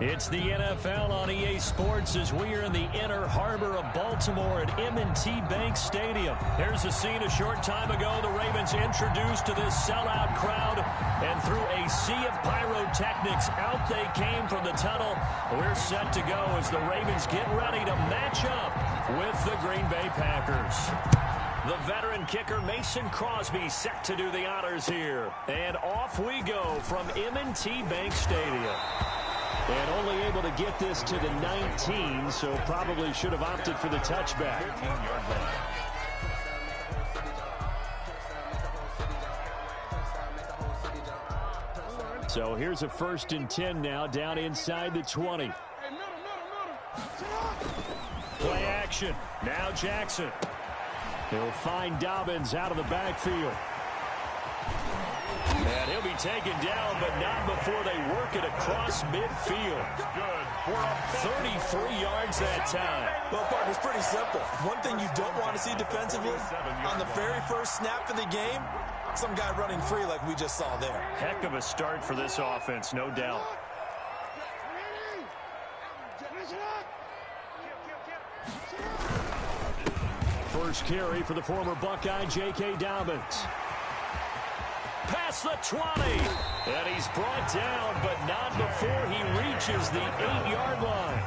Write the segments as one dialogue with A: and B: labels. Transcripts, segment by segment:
A: It's the NFL on EA Sports as we are in the inner harbor of Baltimore at M&T Bank Stadium. Here's a scene a short time ago. The Ravens introduced to this sellout crowd, and through a sea of pyrotechnics, out they came from the tunnel. We're set to go as the Ravens get ready to match up with the Green Bay Packers. The veteran kicker Mason Crosby set to do the honors here. And off we go from M&T Bank Stadium. And only able to get this to the 19, so probably should have opted for the touchback. So here's a 1st and 10 now, down inside the 20. Play action. Now Jackson. He'll find Dobbins out of the backfield. And he'll be taken down, but not before they work it across midfield. 33 yards that time.
B: Well, partner, it's pretty simple. One thing you don't want to see defensively, on the very first snap of the game, some guy running free like we just saw there.
A: Heck of a start for this offense, no doubt. First carry for the former Buckeye, J.K. Dobbins. Past the 20, and he's brought down, but not before he reaches the 8-yard line.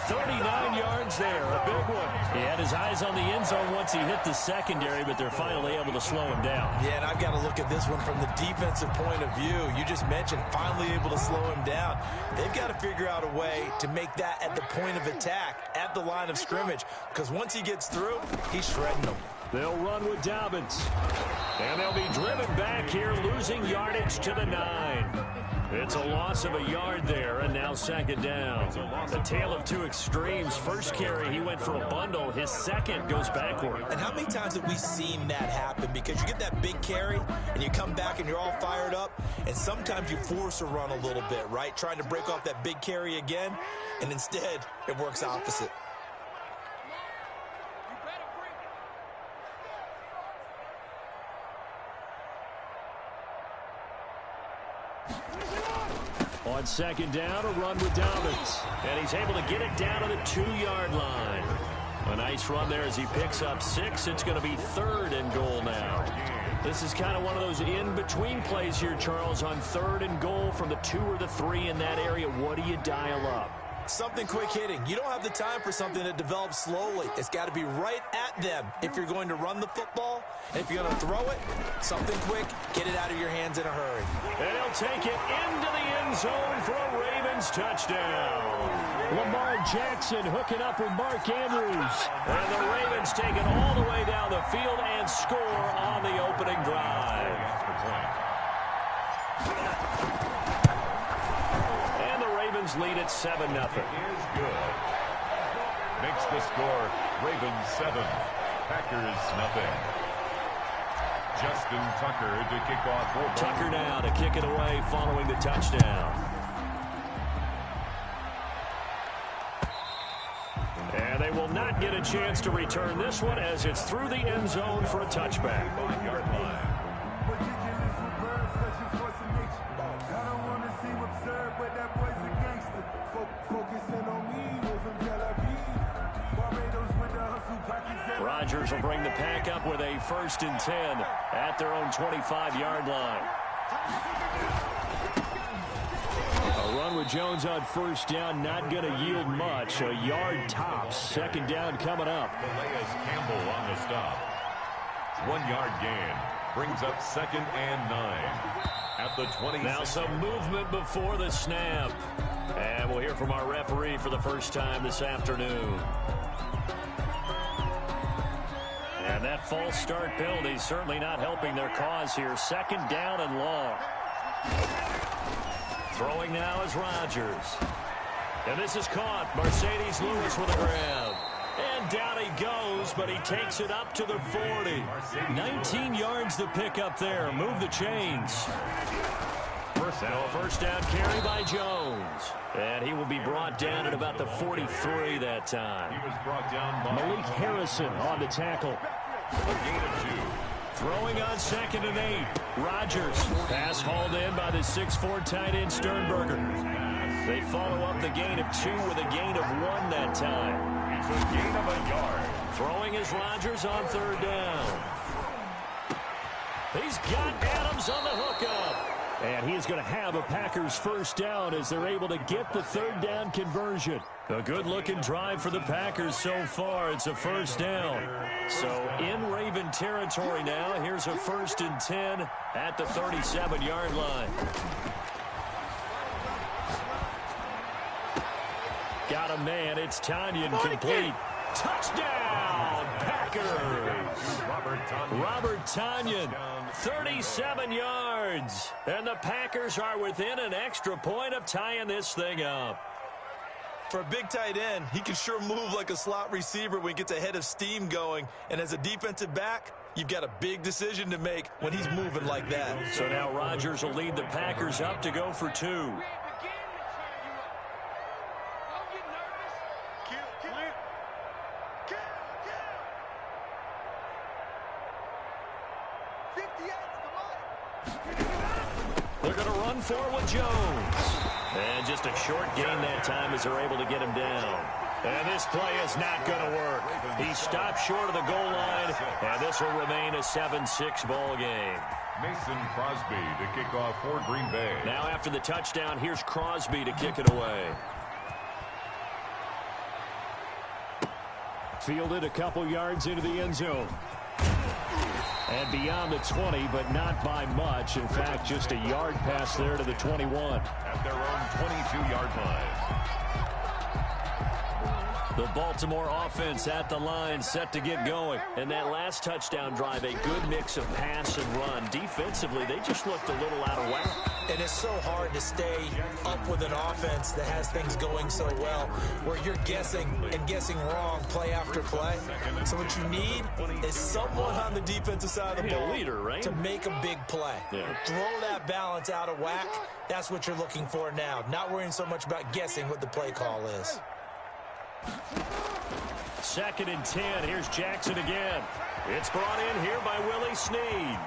A: 39 yards there, a big one. He had his eyes on the end zone once he hit the secondary, but they're finally able to slow him down.
B: Yeah, and I've got to look at this one from the defensive point of view. You just mentioned finally able to slow him down. They've got to figure out a way to make that at the point of attack, at the line of scrimmage, because once he gets through, he's shredding them.
A: They'll run with Dobbins. And they'll be driven back here, losing yardage to the 9. It's a loss of a yard there, and now 2nd down. The tale of two extremes. First carry, he went for a bundle. His second goes backward.
B: And how many times have we seen that happen? Because you get that big carry, and you come back and you're all fired up, and sometimes you force a run a little bit, right? Trying to break off that big carry again, and instead it works opposite.
A: On 2nd down, a run with Dobbins. And he's able to get it down to the 2-yard line. A nice run there as he picks up 6. It's going to be 3rd and goal now. This is kind of one of those in-between plays here, Charles, on 3rd and goal from the 2 or the 3 in that area. What do you dial up?
B: Something quick hitting. You don't have the time for something that develops slowly. It's got to be right at them if you're going to run the football. And if you're going to throw it, something quick, get it out of your hands in a hurry.
A: And he'll take it into the end zone for a Ravens touchdown. Lamar Jackson hooking up with Mark Andrews. And the Ravens take it all the way down the field and score on the opening drive. Lead at 7-0.
C: Is good. Makes the score Ravens 7, Packers nothing. Justin Tucker to kick off for
A: Tucker now to kick it away following the touchdown. And they will not get a chance to return this one as it's through the end zone for a touchback.
C: 5-yard line.
A: Rodgers will bring the pack up with a 1st and 10 at their own 25-yard line. A run with Jones on 1st down, not going to yield much. A yard tops. 2nd down coming up.
C: Calais Campbell on the stop. 1-yard gain. Brings up 2nd and 9. At the 20.
A: Now some movement before the snap. And we'll hear from our referee for the first time this afternoon. And that false start penalty certainly not helping their cause here. 2nd down and long. Throwing now is Rodgers. And this is caught. Mercedes Lewis with a grab. And down he goes, but he takes it up to the 40. 19 yards to pick up there. Move the chains. First down carry by Jones. And he will be brought down at about the 43 that time.
C: He was brought down by
A: Malik Harrison on the tackle.
C: A gain of 2.
A: Throwing on 2nd and 8. Rodgers. Pass hauled in by the 6'4" tight end Sternberger. They follow up the gain of 2 with a gain of 1 that time.
C: It's a gain of a yard.
A: Throwing is Rodgers on 3rd down. He's got Adams on the hookup. And he's going to have a Packers 1st down as they're able to get the 3rd down conversion. A good-looking drive for the Packers so far. It's a 1st down. So in Raven territory now, here's a 1st and 10 at the 37-yard line. Got a man. It's Tanyan complete. Touchdown, Packers. Robert Tanyan, 37 yards. And the Packers are within an extra point of tying this thing up.
B: For a big tight end, he can sure move like a slot receiver when he gets a head of steam going. And as a defensive back, you've got a big decision to make when he's moving like that.
A: So now Rodgers will lead the Packers up to go for 2. They're going to run forward with Jones. And just a short gain that time as they're able to get him down. And this play is not going to work. He stopped short of the goal line, and this will remain a 7-6 ball game.
C: Mason Crosby to kick off for Green Bay.
A: Now after the touchdown, here's Crosby to kick it away. Fielded a couple yards into the end zone. And beyond the 20, but not by much. In fact, just a yard pass there to the 21.
C: At their own 22-yard line.
A: The Baltimore offense at the line, set to get going. And that last touchdown drive, a good mix of pass and run. Defensively, they just looked a little out of whack.
B: And it's so hard to stay up with an offense that has things going so well, where you're guessing and guessing wrong play after play. So what you need is someone on the defensive side of the ball
A: leader, right?
B: to make a big play. Yeah. Throw that balance out of whack. That's what you're looking for now. Not worrying so much about guessing what the play call is.
A: 2nd and 10. Here's Jackson again. It's brought in here by Willie Snead.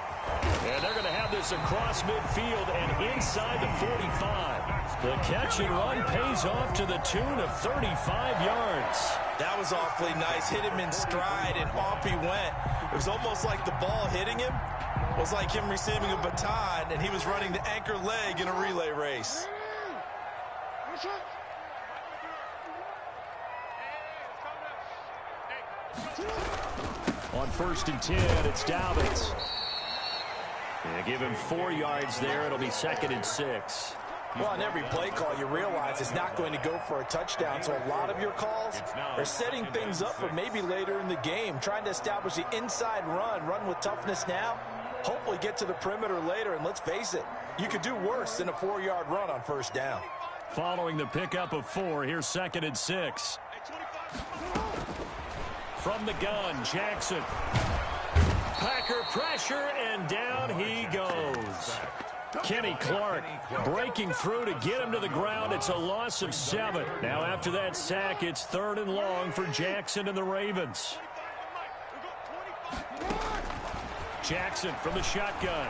A: And they're going to have this across midfield and inside the 45. The catch and run pays off to the tune of 35 yards.
B: That was awfully nice. Hit him in stride, and off he went. It was almost like the ball hitting him was like him receiving a baton, and he was running the anchor leg in a relay race.
A: On 1st and 10, it's Dobbins. Yeah, give him 4 yards there. It'll be 2nd and 6.
B: Well, on every play call, you realize it's not going to go for a touchdown. So a lot of your calls are setting things up for maybe later in the game, trying to establish the inside run with toughness now, hopefully get to the perimeter later. And let's face it, you could do worse than a 4-yard run on 1st down.
A: Following the pickup of 4, here's 2nd and 6. From the gun, Jackson. Packer pressure, and down he goes. Kenny Clark breaking through to get him to the ground. It's a loss of 7. Now after that sack, it's 3rd and long for Jackson and the Ravens. Jackson from the shotgun.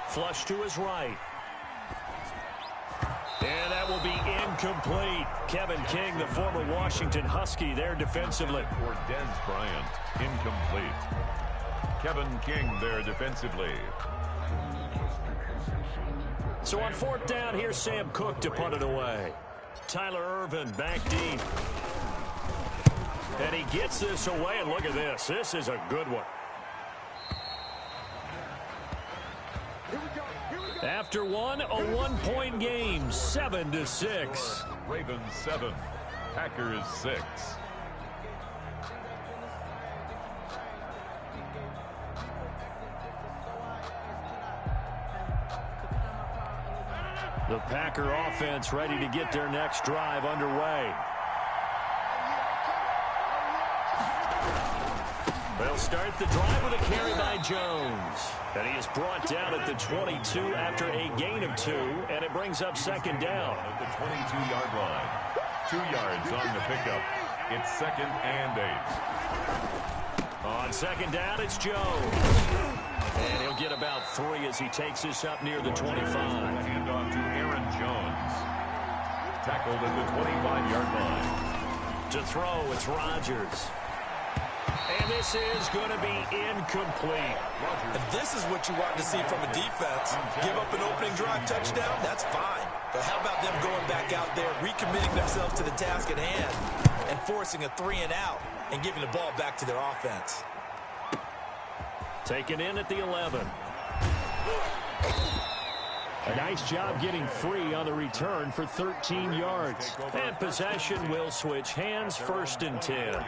A: Flush to his right. And that will be incomplete. Kevin King, the former Washington Husky, there defensively.
C: For Dez Bryant, incomplete. Kevin King there defensively.
A: So on 4th down, here's Sam Cook to punt it away. Tyler Irvin back deep. And he gets this away, and look at this. This is a good one. After a 1-point game, 7-6.
C: Ravens 7, Packers 6.
A: The Packer offense ready to get their next drive underway. They'll start the drive with a carry by Jones. And he is brought down at the 22 after a gain of 2, and it brings up 2nd down.
C: At the 22-yard line. 2 yards on the pickup. It's 2nd and 8.
A: On 2nd down, it's Jones. And he'll get about 3 as he takes this up near the 25.
C: Hand off to Aaron Jones. tackled at the 25-yard line.
A: To throw, it's Rodgers. And this is going to be incomplete.
B: And this is what you want to see from a defense. Give up an opening drive touchdown, that's fine. But how about them going back out there, recommitting themselves to the task at hand, and forcing a 3-and-out, and giving the ball back to their offense.
A: Taken in at the 11.
D: A nice job getting free on the return for 13 yards.
A: And possession will switch hands, 1st and 10.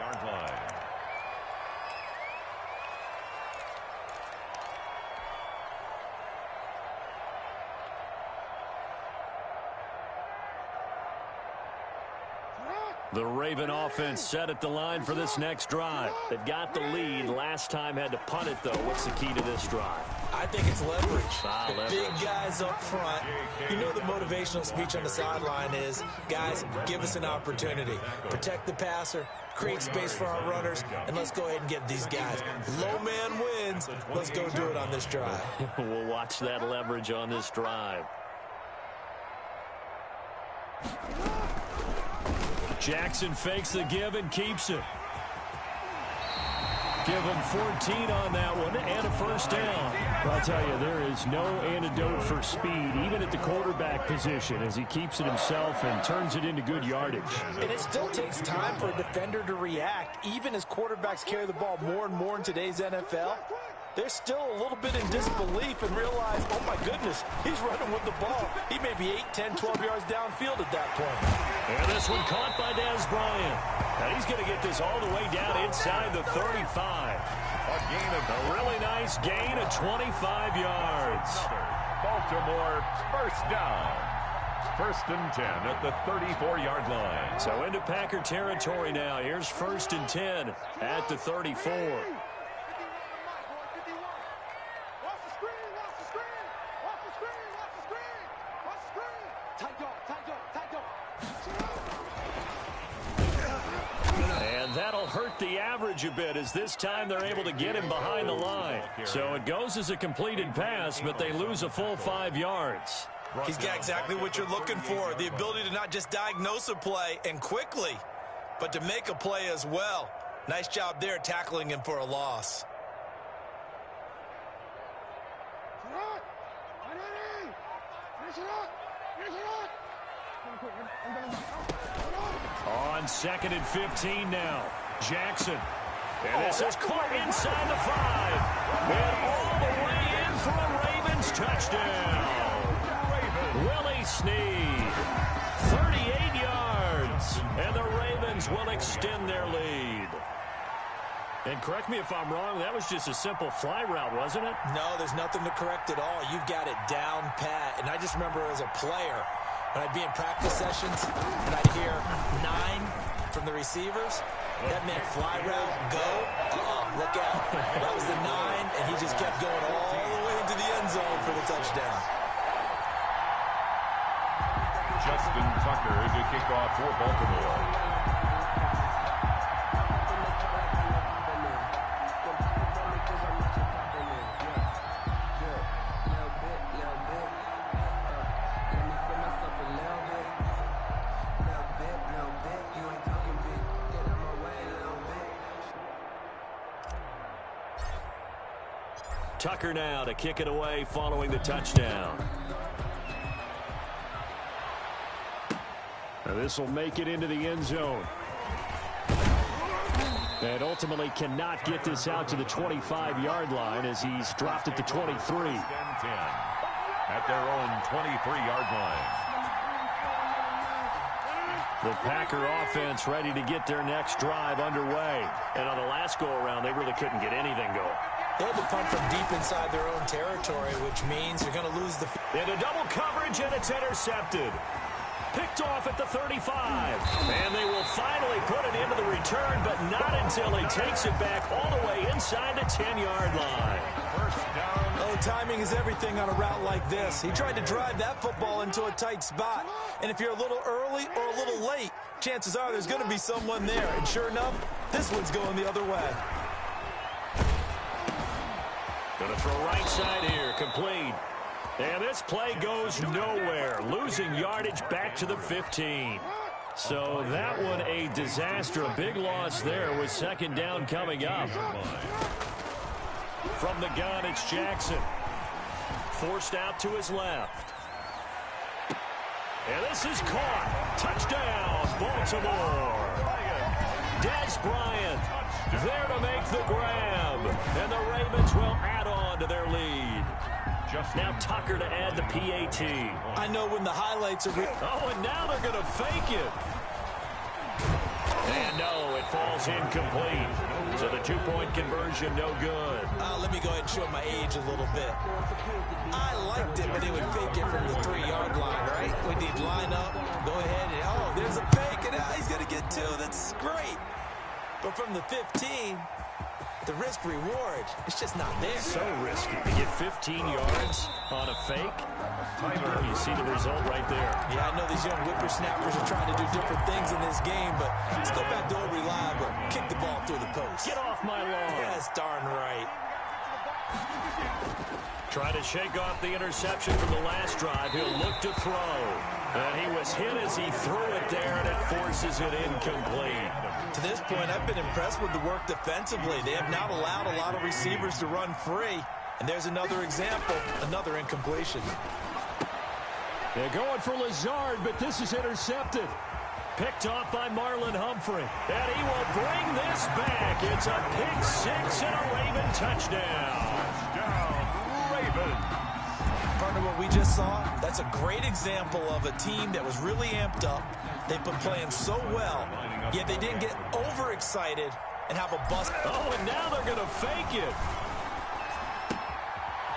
A: The Raven offense set at the line for this next drive. They've got the lead. Last time had to punt it, though. What's the key to this drive?
B: I think it's leverage. The big guys up front. You know the motivational speech on the sideline is, guys, give us an opportunity. Protect the passer, create space for our runners, and let's go ahead and get these guys. Low man wins. Let's go do it on this drive.
A: We'll watch that leverage on this drive. Jackson fakes the give and keeps it. Give him 14 on that one and a 1st down.
D: Well, I'll tell you, there is no antidote for speed, even at the quarterback position, as he keeps it himself and turns it into good yardage.
B: And it still takes time for a defender to react, even as quarterbacks carry the ball more and more in today's NFL. They're still a little bit in disbelief and realize, oh my goodness, he's running with the ball. He may be 8, 10, 12 yards downfield at that point.
A: And this one caught by Dez Bryant. Now he's going to get this all the way down inside the 35.
C: A gain of
A: A really nice gain of 25 yards.
C: Baltimore 1st down. 1st and 10 at the 34-yard line.
A: So into Packer territory now. Here's 1st and 10 at the 34. That'll hurt the average a bit, as this time they're able to get him behind the line. So it goes as a completed pass, but they lose a full 5 yards.
B: He's got exactly what you're looking for, the ability to not just diagnose a play and quickly, but to make a play as well. Nice job there tackling him for a loss.
A: On 2nd and 15 now. Jackson. And this is caught inside the 5. And all the way in for a Ravens touchdown. Willie Snead. 38 yards. And the Ravens will extend their lead. And correct me if I'm wrong, that was just a simple fly route, wasn't it?
B: No, there's nothing to correct at all. You've got it down pat. And I just remember as a player, when I'd be in practice sessions and I'd hear 9 from the receivers, that meant fly route, go, look out. That was the 9, and he just kept going all the way into the end zone for the touchdown.
C: Justin Tucker to kick off for Baltimore.
A: Tucker now to kick it away following the touchdown.
D: Now this will make it into the end zone. And ultimately cannot get this out to the 25-yard line as he's dropped at the 23.
C: At their own 23-yard line.
A: The Packer offense ready to get their next drive underway. And on the last go-around, they really couldn't get anything going.
B: They had to punt from deep inside their own territory, which means you're going to lose the...
A: Into double coverage, and it's intercepted. Picked off at the 35. And they will finally put it into the return, but not until he takes it back all the way inside the 10-yard line.
B: Oh, timing is everything on a route like this. He tried to drive that football into a tight spot. And if you're a little early or a little late, chances are there's going to be someone there. And sure enough, this one's going the other way.
A: Going to throw right side here, complete. And this play goes nowhere, losing yardage back to the 15. So that one a disaster, a big loss there with second down coming up. From the gun, it's Jackson. Forced out to his left. And this is caught. Touchdown, Baltimore. Des Bryant there to make the grab. And the Ravens will add on to their lead. Now Tucker to add the PAT.
B: I know when the highlights are...
A: Oh, and now they're going to fake it. And no, it falls incomplete. So the two-point conversion, no good.
B: Let me go ahead and show my age a little bit. I liked it when they would fake it from the 3-yard line, right? When they'd line up, go ahead and, oh, there's a fake, and now he's going to get 2. That's great. But from the 15, the risk-reward, it's just not there.
A: So risky to get 15 yards on a fake. You see the result right there.
B: Yeah, I know these young whippersnappers are trying to do different things in this game, but let's go back to old reliable. Kick the ball through the post.
A: Get off my lawn.
B: That's darn right.
A: Trying to shake off the interception from the last drive. He'll look to throw. And he was hit as he threw it there, and it forces it incomplete.
B: To this point, I've been impressed with the work defensively. They have not allowed a lot of receivers to run free. And there's another example, another incompletion.
A: They're going for Lazard, but this is intercepted. Picked off by Marlon Humphrey. And he will bring this back. It's a pick 6 and a Raven touchdown.
C: Touchdown, Ravens.
B: Partner, what we just saw, that's a great example of a team that was really amped up. They've been playing so well, yet they didn't get overexcited and have a bust.
A: Oh, and now they're going to fake it.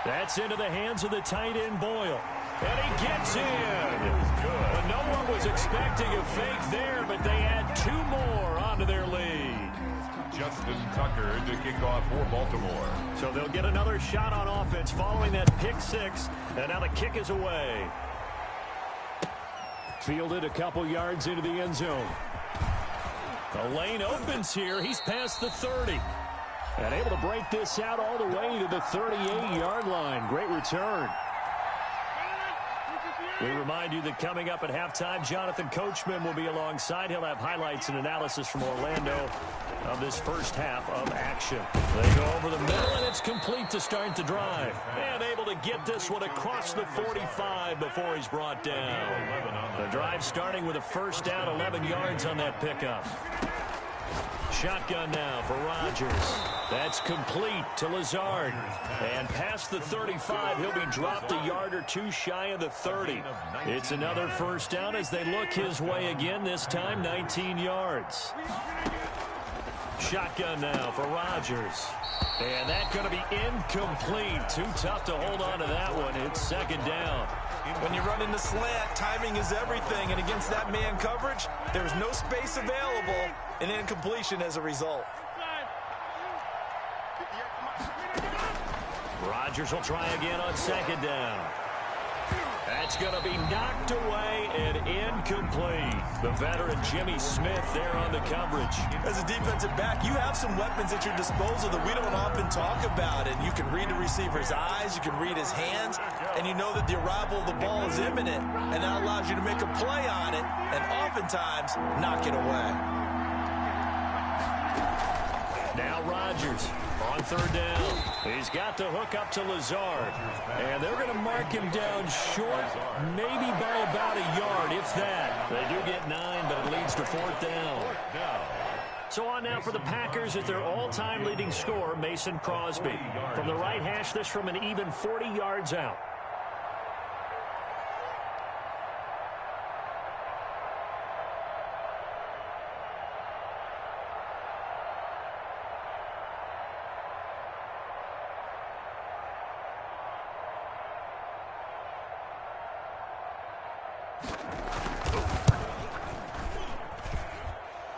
A: That's into the hands of the tight end, Boyle. And he gets in. But no one was expecting a fake there, but they add 2 more onto their lead.
C: Justin Tucker to kick off for Baltimore.
A: So they'll get another shot on offense following that pick 6. And now the kick is away. Fielded a couple yards into the end zone. The lane opens here. He's past the 30. And able to break this out all the way to the 38-yard line. Great return. We remind you that coming up at halftime, Jonathan Coachman will be alongside. He'll have highlights and analysis from Orlando of this first half of action. They go over the middle, and it's complete to start the drive. And able to get this one across the 45 before he's brought down. The drive starting with a first down, 11 yards on that pickup. Shotgun now for Rodgers. That's complete to Lazard. And past the 35, he'll be dropped a yard or 2 shy of the 30. It's another first down as they look his way again, this time 19 yards. Shotgun now for Rodgers. And that's going to be incomplete. Too tough to hold on to that one. It's second down.
B: When you run in the slant, timing is everything. And against that man coverage, there was no space available. An incompletion as a result.
A: Rodgers will try again on second down. That's going to be knocked away and incomplete. The veteran Jimmy Smith there on the coverage.
B: As a defensive back, you have some weapons at your disposal that we don't often talk about. And you can read the receiver's eyes, you can read his hands, and you know that the arrival of the ball is imminent. And that allows you to make a play on it and oftentimes knock it away.
A: Now Rodgers on third down. He's got the hook up to Lazard. And they're going to mark him down short, maybe by about a yard, if that. They do get 9, but it leads to fourth down. So on now for the Packers at their all-time leading scorer, Mason Crosby. From the right hash, this from an even 40 yards out.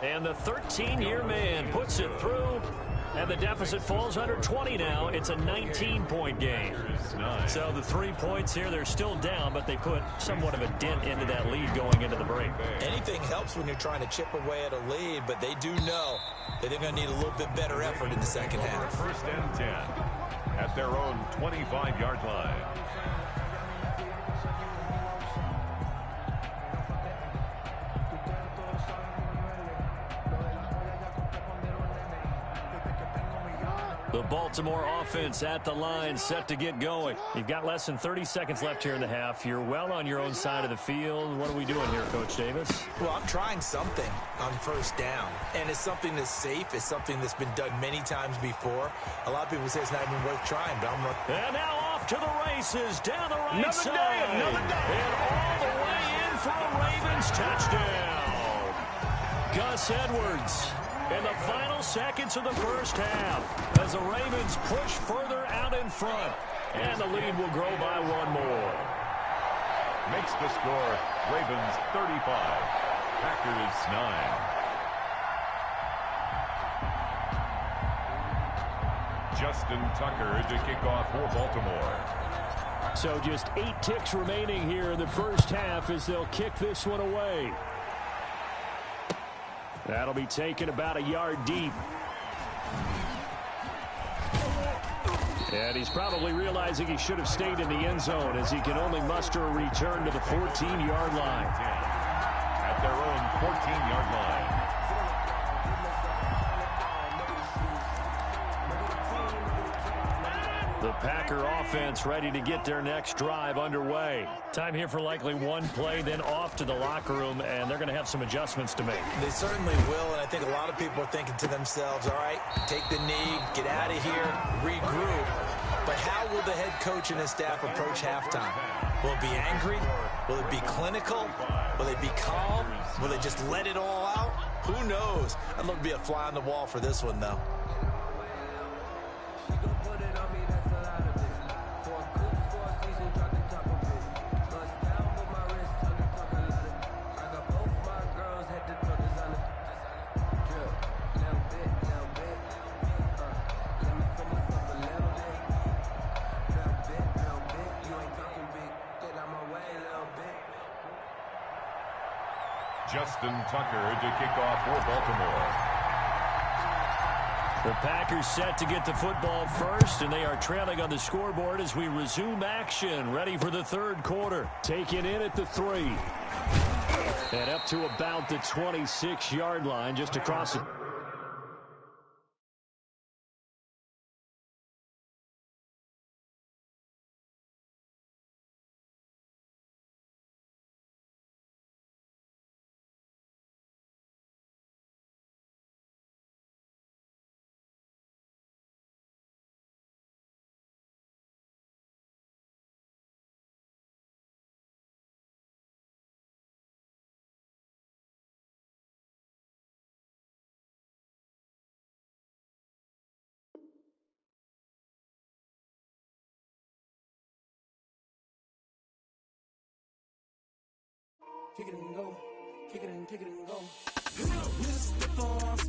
A: And the 13-year man puts it through, and the deficit falls under 20 now. It's a 19-point game. So the 3 points here, they're still down, but they put somewhat of a dent into that lead going into the break.
B: Anything helps when you're trying to chip away at a lead, but they do know that they're going to need a little bit better effort in the second half.
C: First and 10 at their own 25-yard line.
A: The Baltimore offense at the line, set to get going. You've got less than 30 seconds left here in the half. You're well on your own side of the field. What are we doing here, Coach Davis?
B: Well, I'm trying something on first down, and it's something that's safe. It's something that's been done many times before. A lot of people say it's not even worth trying, but I'm looking.
A: And now off to the races, down the right side.
D: Another day.
A: And all the way in for a Ravens touchdown. Gus Edwards in the final seconds of the first half as the Ravens push further out in front. And the lead will grow by one more.
C: Makes the score Ravens 35, Packers 9. Justin Tucker to kick off for Baltimore.
D: So just 8 ticks remaining here in the first half as they'll kick this one away. That'll be taken about a yard deep. And he's probably realizing he should have stayed in the end zone as he can only muster a return to the 14-yard line.
C: At their own 14-yard line.
A: The Packer offense ready to get their next drive underway. Time here for likely one play, then off to the locker room, and they're going to have some adjustments to make.
B: They certainly will, and I think a lot of people are thinking to themselves, all right, take the knee, get out of here, regroup. But how will the head coach and his staff approach halftime? Will it be angry? Will it be clinical? Will it be calm? Will they just let it all out? Who knows? I'd love to be a fly on the wall for this one, though.
C: Justin Tucker to kick off for Baltimore.
A: The Packers set to get the football first, and they are trailing on the scoreboard as we resume action, ready for the third quarter.
D: Taken in at the 3. And up to about the 26-yard line, just across it.
E: Kick it and go. Kick it and go. Pistol for